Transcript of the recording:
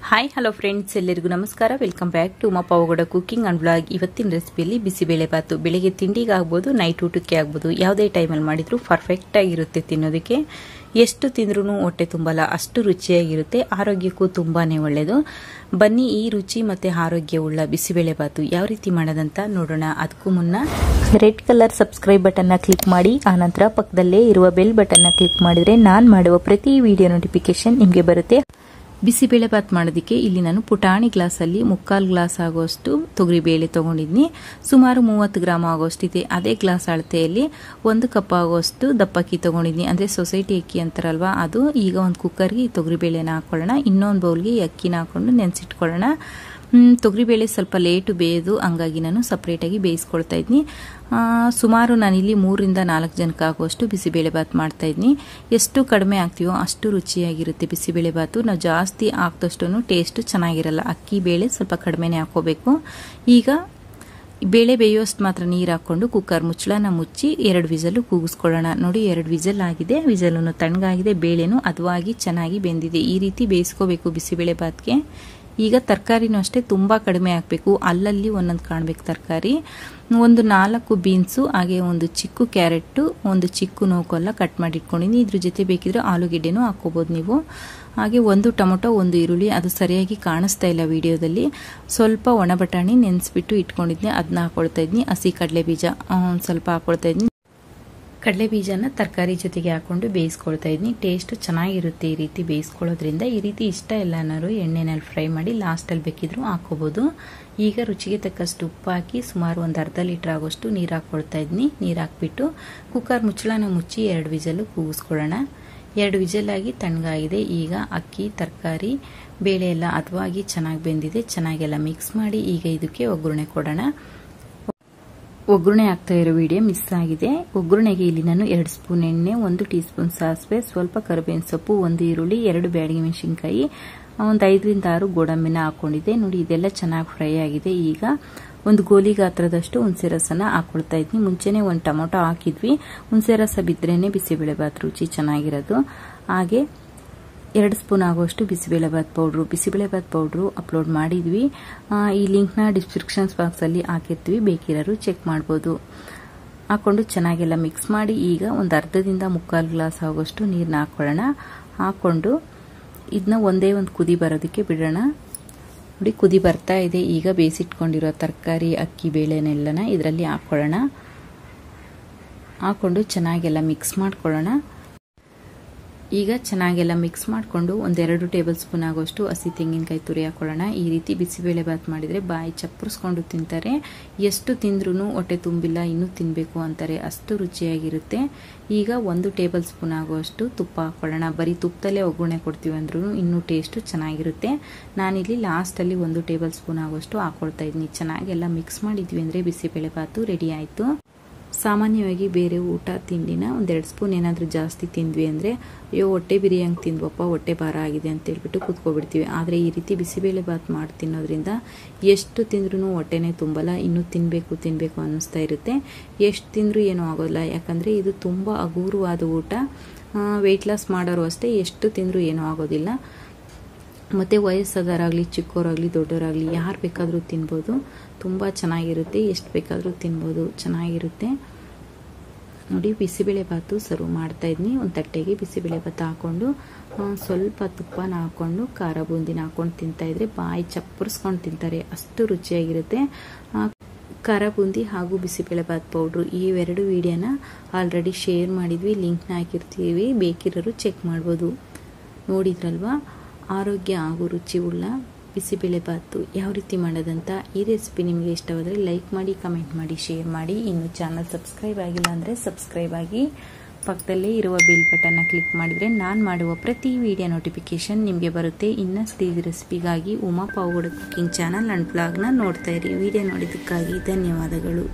Hi hello friends, ಎಲ್ಲರಿಗೂ ನಮಸ್ಕಾರ. Welcome back to Uma Pavagada cooking and vlog. ಇವತ್ತಿನ ರೆಸಿಪಿಯಲ್ಲಿ ಬಿಸಿಬೇಳೆ ಬಾತು. ಬೆಳಿಗ್ಗೆ ತಿಂಡಿಗೆ ಆಗ್ಬೋದು, ನೈಟ್ ಊಟಕ್ಕೆ ಆಗ್ಬೋದು, ಯಾವುದೇ ಟೈಮಲ್ಲಿ ಮಾಡಿದ್ರು ಪರ್ಫೆಕ್ಟ್ ಆಗಿರುತ್ತೆ. ತಿನ್ನೋದಕ್ಕೆ ಎಷ್ಟು ತಿಂದ್ರೂ ಹೊಟ್ಟೆ ತುಂಬಲ್ಲ, ಅಷ್ಟು ರುಚಿಯಾಗಿರುತ್ತೆ. ಆರೋಗ್ಯಕ್ಕೂ ತುಂಬಾನೇ ಒಳ್ಳೆಯದು. ಬನ್ನಿ ಈ ರುಚಿ ಮತ್ತೆ ಆರೋಗ್ಯವುಳ್ಳ ಬಿಸಿಬೇಳೆ ಬಾತು ಯಾವ ರೀತಿ ಮಾಡೋದಂತ ನೋಡೋಣ. ಅದಕ್ಕೂ ಮುನ್ನ ರೆಡ್ ಕಲರ್ ಸಬ್ಸ್ಕ್ರೈಬ್ ಬಟನ್ ನ ಕ್ಲಿಕ್ ಮಾಡಿ, ಆನಂತರ ಪಕ್ಕದಲ್ಲೇ ಇರುವ ಬೆಲ್ ಬಟನ್ ನ ಕ್ಲಿಕ್ ಮಾಡಿದ್ರೆ ನಾನು ಮಾಡುವ ಪ್ರತಿ ವಿಡಿಯೋ ನೋಟಿಫಿಕೇಶನ್ ನಿಮಗೆ ಬರುತ್ತೆ. ಬಿಸಿಬೇಳೆ ಬಾತ್ ಮಾಡೋದಕ್ಕೆ ಇಲ್ಲಿ ನಾನು ಪುಟಾಣಿ ಗ್ಲಾಸಲ್ಲಿ 3/4 ಗ್ಲಾಸ್ ಆಗುವಷ್ಟು ತೊಗರಿಬೇಳೆ ತಗೊಂಡಿದ್ನಿ. ಸುಮಾರು 30 ಗ್ರಾಮ್ ಆಗೋಷ್ಟಿದೆ. ಅದೇ ಗ್ಲಾಸ್ ಅಳತೆಯಲ್ಲಿ 1 ಕಪ್ ಆಗುವಷ್ಟು ದಪ್ಪಕ್ಕಿ ತಗೊಂಡಿದ್ನಿ. ಅಂದರೆ ಸೊಸೈಟಿ ಅಕ್ಕಿ ಅಂತಾರಲ್ವಾ ಅದು. ಈಗ ಒಂದು ಕುಕ್ಕರ್ಗೆ ಈ ತೊಗರಿಬೇಳೆನ ಹಾಕೊಳ್ಳೋಣ. ಇನ್ನೊಂದು ಬೌಲ್ಗೆ ಈ ಅಕ್ಕಿನ ಹಾಕೊಂಡು ನೆನೆಸಿಟ್ಕೊಳ್ಳೋಣ. ತೊಗರಿಬೇಳೆ ಸ್ವಲ್ಪ ಲೇಟು ಬೇಯೋದು, ಹಂಗಾಗಿ ನಾನು ಸಪ್ರೇಟಾಗಿ ಬೇಯಿಸ್ಕೊಳ್ತಾ ಇದ್ನಿ. ಸುಮಾರು ನಾನಿಲ್ಲಿ 3 ರಿಂದ 4 ಜನಕ್ಕೆ ಆಗುವಷ್ಟು ಬಿಸಿಬೇಳೆ ಬಾತ್ ಮಾಡ್ತಾ ಇದ್ನಿ. ಎಷ್ಟು ಕಡಿಮೆ ಹಾಕ್ತೀವೋ ಅಷ್ಟು ರುಚಿಯಾಗಿರುತ್ತೆ ಬಿಸಿಬೇಳೆ ಬಾತು. ನಾವು ಜಾಸ್ತಿ ಹಾಕಿದಷ್ಟು ಟೇಸ್ಟ್ ಚೆನ್ನಾಗಿರಲ್ಲ. ಅಕ್ಕಿ ಬೇಳೆ ಸ್ವಲ್ಪ ಕಡಿಮೆನೇ ಹಾಕೋಬೇಕು. ಈಗ ಬೇಳೆ ಬೇಯೋಷ್ಟು ಮಾತ್ರ ನೀರು ಹಾಕೊಂಡು ಕುಕ್ಕರ್ ಮುಚ್ಚಳನ ಮುಚ್ಚಿ 2 ವಿಸಲು ಕೂಗಿಸ್ಕೊಳ್ಳೋಣ. ನೋಡಿ 2 ವಿಸಲ್ ಆಗಿದೆ. ವಿಸಲನ್ನು ತಣ್ಣಗಾಗಿದೆ. ಬೇಳೆನೂ ಹದವಾಗಿ ಚೆನ್ನಾಗಿ ಬೆಂದಿದೆ. ಈ ರೀತಿ ಬೇಯಿಸ್ಕೋಬೇಕು ಬಿಸಿಬೇಳೆ ಬಾತ್ಗೆ. ಈಗ ತರಕಾರಿನೂ ಅಷ್ಟೇ ತುಂಬ ಕಡಿಮೆ ಹಾಕಬೇಕು. ಅಲ್ಲಲ್ಲಿ ಒಂದೊಂದು ಕಾಣಬೇಕು ತರಕಾರಿ. ಒಂದು 4 ಬೀನ್ಸು, ಹಾಗೆ ಒಂದು ಚಿಕ್ಕ ಕ್ಯಾರೆಟ್, ಒಂದು ಚಿಕ್ಕ ನೋಕೊಲ್ಲ ಕಟ್ ಮಾಡಿ ಇಟ್ಕೊಂಡಿದ್ದೀನಿ. ಇದ್ರ ಜೊತೆ ಬೇಕಿದ್ರೆ ಆಲೂಗೆಡ್ಡೆನೂ ಹಾಕೋಬಹುದು ನೀವು. ಹಾಗೆ ಒಂದು ಟೊಮೊಟೊ, ಒಂದು ಈರುಳ್ಳಿ, ಅದು ಸರಿಯಾಗಿ ಕಾಣಿಸ್ತಾ ಇಲ್ಲ ವಿಡಿಯೋದಲ್ಲಿ. ಸ್ವಲ್ಪ ಒಣ ಬಟಾಣಿ ನೆನೆಸ್ಬಿಟ್ಟು ಇಟ್ಕೊಂಡಿದ್ನಿ, ಅದನ್ನ ಹಾಕೊಳ್ತಾ ಇದ್ನಿ. ಹಸಿ ಕಡಲೆ ಬೀಜ ಸ್ವಲ್ಪ ಹಾಕೊಳ್ತಾ ಇದ್ನಿ. ಕಡಲೆ ಬೀಜನ ತರಕಾರಿ ಜೊತೆಗೆ ಹಾಕೊಂಡು ಬೇಯಿಸ್ಕೊಳ್ತಾ ಇದ್ನಿ. ಟೇಸ್ಟ್ ಚೆನ್ನಾಗಿರುತ್ತೆ ಈ ರೀತಿ ಬೇಯಿಸ್ಕೊಳ್ಳೋದ್ರಿಂದ. ಈ ರೀತಿ ಇಷ್ಟ ಇಲ್ಲ ಅನ್ನೋರು ಎಣ್ಣೆನಲ್ಲಿ ಫ್ರೈ ಮಾಡಿ ಲಾಸ್ಟಲ್ಲಿ ಬೇಕಿದ್ರು ಹಾಕೋಬಹುದು. ಈಗ ರುಚಿಗೆ ತಕ್ಕಷ್ಟು ಉಪ್ಪು ಹಾಕಿ ಸುಮಾರು ಒಂದು ಅರ್ಧ ಲೀಟರ್ ಆಗೋಷ್ಟು ನೀರು ಹಾಕೊಳ್ತಾ ಇದ್ನಿ. ನೀರು ಹಾಕ್ಬಿಟ್ಟು ಕುಕ್ಕರ್ ಮುಚ್ಚಳನ ಮುಚ್ಚಿ 2 ವಿಸಲು ಕೂಗಿಸ್ಕೊಳ್ಳೋಣ. 2 ವಿಸಲ್ ಆಗಿ ತಣ್ಣಗಾಗಿದೆ. ಈಗ ಅಕ್ಕಿ, ತರಕಾರಿ, ಬೇಳೆ ಎಲ್ಲ ಹದವಾಗಿ ಚೆನ್ನಾಗಿ ಬೆಂದಿದೆ. ಚೆನ್ನಾಗೆಲ್ಲ ಮಿಕ್ಸ್ ಮಾಡಿ ಈಗ ಇದಕ್ಕೆ ಒಗ್ಗರಣೆ ಕೊಡೋಣ. ಒಗ್ಗರಣೆ ಆಗ್ತಾ ಇರೋ ವಿಡಿಯೋ ಮಿಸ್ ಆಗಿದೆ. ಒಗ್ಗರಣೆಗೆ ಇಲ್ಲಿ ನಾನು 2 ಸ್ಪೂನ್ ಎಣ್ಣೆ, 1 ಟೀ ಸ್ಪೂನ್ ಸಾಸಿವೆ, ಸ್ವಲ್ಪ ಕರಿಬೇವಿನ ಸೊಪ್ಪು, 1 ಈರುಳ್ಳಿ, 2 ಬ್ಯಾಡಗಿ ಮೆಣಸಿನಕಾಯಿ, ಒಂದು 5 ರಿಂದ 6 ಗೋಡಂಬಿನ ಹಾಕೊಂಡಿದ್ದೆ. ನೋಡಿ ಇದೆಲ್ಲ ಚೆನ್ನಾಗಿ ಫ್ರೈ ಆಗಿದೆ. ಈಗ ಒಂದು ಗೋಲಿ ಗಾತ್ರದಷ್ಟು ಹುಣಸೆ ರಸನ ಹಾಕೊಳ್ತಾ ಇದ್ನಿ. ಮುಂಚೆನೆ ಒಂದು ಟೊಮೊಟೊ ಹಾಕಿದ್ವಿ. ಹುಣಸೆ ರಸ ಬಿದ್ರೇನೆ ಬಿಸಿಬೇಳೆ ಬಾತ್ ರುಚಿ ಚೆನ್ನಾಗಿರೋದು. ಹಾಗೆ 2 ಸ್ಪೂನ್ ಆಗುವಷ್ಟು bisibele bath powder. Bisibele bath powder upload ಮಾಡಿದ್ವಿ. ಈ ಲಿಂಕ್ನ ಡಿಸ್ಕ್ರಿಪ್ಷನ್ಸ್ ಬಾಕ್ಸಲ್ಲಿ ಹಾಕಿರ್ತೀವಿ, ಬೇಕಿರೋರು ಚೆಕ್ ಮಾಡ್ಬೋದು. ಹಾಕೊಂಡು ಚೆನ್ನಾಗೆಲ್ಲ ಮಿಕ್ಸ್ ಮಾಡಿ ಈಗ ಒಂದು ಅರ್ಧದಿಂದ 3/4 ಗ್ಲಾಸ್ ಆಗುವಷ್ಟು ನೀರನ್ನ ಹಾಕೊಳ್ಳೋಣ. ಹಾಕೊಂಡು ಇದನ್ನ ಒಂದೇ ಒಂದು ಕುದಿ ಬರೋದಕ್ಕೆ ಬಿಡೋಣ. ನೋಡಿ ಕುದಿ ಬರ್ತಾ ಇದೆ. ಈಗ ಬೇಯಿಸಿಟ್ಕೊಂಡಿರೋ ತರಕಾರಿ, ಅಕ್ಕಿ, ಬೇಳೆನೆಲ್ಲನ ಇದರಲ್ಲಿ ಹಾಕೊಳ್ಳೋಣ. ಹಾಕೊಂಡು ಚೆನ್ನಾಗೆಲ್ಲ ಮಿಕ್ಸ್ ಮಾಡ್ಕೊಳ್ಳೋಣ. ಈಗ ಚೆನ್ನಾಗೆಲ್ಲ ಮಿಕ್ಸ್ ಮಾಡಿಕೊಂಡು 1-2 ಟೇಬಲ್ ಸ್ಪೂನ್ ಆಗೋಷ್ಟು ಹಸಿ ತೆಂಗಿನಕಾಯಿ ತುರಿ ಹಾಕೊಳ್ಳೋಣ. ಈ ರೀತಿ ಬಿಸಿಬೇಳೆ ಬಾತ್ ಮಾಡಿದರೆ ಬಾಯಿ ಚಪ್ಪರಿಸ್ಕೊಂಡು ತಿಂತಾರೆ. ಎಷ್ಟು ತಿಂದ್ರೂ ಹೊಟ್ಟೆ ತುಂಬಿಲ್ಲ, ಇನ್ನೂ ತಿನ್ನಬೇಕು ಅಂತಾರೆ, ಅಷ್ಟು ರುಚಿಯಾಗಿರುತ್ತೆ. ಈಗ 1 ಟೇಬಲ್ ಸ್ಪೂನ್ ಆಗುವಷ್ಟು ತುಪ್ಪ ಹಾಕೊಳ್ಳೋಣ. ಬರೀ ತುಪ್ಪದಲ್ಲೇ ಒಗ್ಗರಣೆ ಕೊಡ್ತೀವಿ ಅಂದ್ರೂ ಇನ್ನೂ ಟೇಸ್ಟು ಚೆನ್ನಾಗಿರುತ್ತೆ. ನಾನಿಲ್ಲಿ ಲಾಸ್ಟಲ್ಲಿ 1 ಟೇಬಲ್ ಸ್ಪೂನ್ ಆಗುವಷ್ಟು ಹಾಕೊಳ್ತಾ ಇದ್ದೀನಿ. ಚೆನ್ನಾಗೆಲ್ಲ ಮಿಕ್ಸ್ ಮಾಡಿದ್ವಿ ಅಂದರೆ ಬಿಸಿಬೇಳೆ ಬಾತು ರೆಡಿ ಆಯಿತು. ಸಾಮಾನ್ಯವಾಗಿ ಬೇರೆ ಊಟ ತಿಂಡಿನ 1-2 ಸ್ಪೂನ್ ಏನಾದರೂ ಜಾಸ್ತಿ ತಿಂದ್ವಿ ಅಂದರೆ ಅಯ್ಯೋ ಹೊಟ್ಟೆ ಬಿರಿಯಂಗೆ ತಿಂದ್ವಪ್ಪ, ಹೊಟ್ಟೆ ಭಾರ ಆಗಿದೆ ಅಂತ ಹೇಳ್ಬಿಟ್ಟು ಕೂತ್ಕೊಬಿಡ್ತೀವಿ. ಆದರೆ ಈ ರೀತಿ ಬಿಸಿಬೇಳೆ ಬಾತ್ ಮಾಡಿ ತಿನ್ನೋದ್ರಿಂದ ಎಷ್ಟು ತಿಂದ್ರೂ ಹೊಟ್ಟೆನೇ ತುಂಬಲ್ಲ, ಇನ್ನೂ ತಿನ್ನಬೇಕು ಅನ್ನಿಸ್ತಾ ಇರುತ್ತೆ. ಎಷ್ಟು ತಿಂದರೂ ಏನೂ ಆಗೋಲ್ಲ. ಯಾಕಂದರೆ ಇದು ತುಂಬ ಹಗುರವಾದ ಊಟ. ವೆಯ್ಟ್ ಲಾಸ್ ಮಾಡೋರು ಅಷ್ಟೇ, ಎಷ್ಟು ತಿಂದರೂ ಏನೂ ಆಗೋದಿಲ್ಲ. ಮತ್ತು ವಯಸ್ಸಾದವರಾಗಲಿ, ಚಿಕ್ಕವರಾಗಲಿ, ದೊಡ್ಡವರಾಗಲಿ ಯಾರು ಬೇಕಾದರೂ ತಿನ್ಬೋದು. ತುಂಬ ಚೆನ್ನಾಗಿರುತ್ತೆ. ಎಷ್ಟು ಬೇಕಾದರೂ ತಿನ್ಬೋದು, ಚೆನ್ನಾಗಿರುತ್ತೆ. ನೋಡಿ ಬಿಸಿಬೇಳೆ ಬಾತು ಸರ್ವ್ ಮಾಡ್ತಾ ಇದ್ನಿ. ಒಂದು ತಟ್ಟೆಗೆ ಬಿಸಿಬೇಳೆ ಬಾತು ಹಾಕ್ಕೊಂಡು ಸ್ವಲ್ಪ ತುಪ್ಪನ ಹಾಕ್ಕೊಂಡು ಖಾರ ಬೂಂದಿನ ಹಾಕ್ಕೊಂಡು ತಿಂತಾಯಿದ್ರೆ ಬಾಯಿ ಚಪ್ಪರಿಸ್ಕೊಂಡು ತಿಂತಾರೆ, ಅಷ್ಟು ರುಚಿಯಾಗಿರುತ್ತೆ. ಖಾರ ಬೂಂದಿ ಹಾಗೂ ಬಿಸಿಬೇಳೆ ಬಾತ್ ಪೌಡ್ರು ಈ 2 ವಿಡಿಯೋನ ಆಲ್ರೆಡಿ ಶೇರ್ ಮಾಡಿದ್ವಿ, ಲಿಂಕ್ನ ಹಾಕಿರ್ತೀವಿ, ಬೇಕಿರೋರು ಚೆಕ್ ಮಾಡ್ಬೋದು. ನೋಡಿದ್ರಲ್ವಾ ಆರೋಗ್ಯ ಹಾಗೂ ರುಚಿ ಉಳ್ಳ ಬಿಸಿಬೇಳೆ ಬಾತು ಯಾವ ರೀತಿ ಮಾಡೋದಂತ. ಈ ರೆಸಿಪಿ ನಿಮಗೆ ಇಷ್ಟವಾದರೆ ಲೈಕ್ ಮಾಡಿ, ಕಮೆಂಟ್ ಮಾಡಿ, ಶೇರ್ ಮಾಡಿ. ಇನ್ನು ಚಾನಲ್ ಸಬ್ಸ್ಕ್ರೈಬ್ ಆಗಿಲ್ಲ ಅಂದರೆ ಸಬ್ಸ್ಕ್ರೈಬ್ ಆಗಿ. ಪಕ್ಕದಲ್ಲೇ ಇರುವ ಬೆಲ್ ಬಟನ್ನ ಕ್ಲಿಕ್ ಮಾಡಿದರೆ ನಾನು ಮಾಡುವ ಪ್ರತಿ ವಿಡಿಯೋ ನೋಟಿಫಿಕೇಶನ್ ನಿಮಗೆ ಬರುತ್ತೆ. ಇನ್ನಷ್ಟು ಈ ರೆಸಿಪಿಗಾಗಿ Uma Pavagada cooking channel and ಬ್ಲಾಗ್ನ ನೋಡ್ತಾ ಇರಿ. ವಿಡಿಯೋ ನೋಡಿದ್ದಕ್ಕಾಗಿ ಧನ್ಯವಾದಗಳು.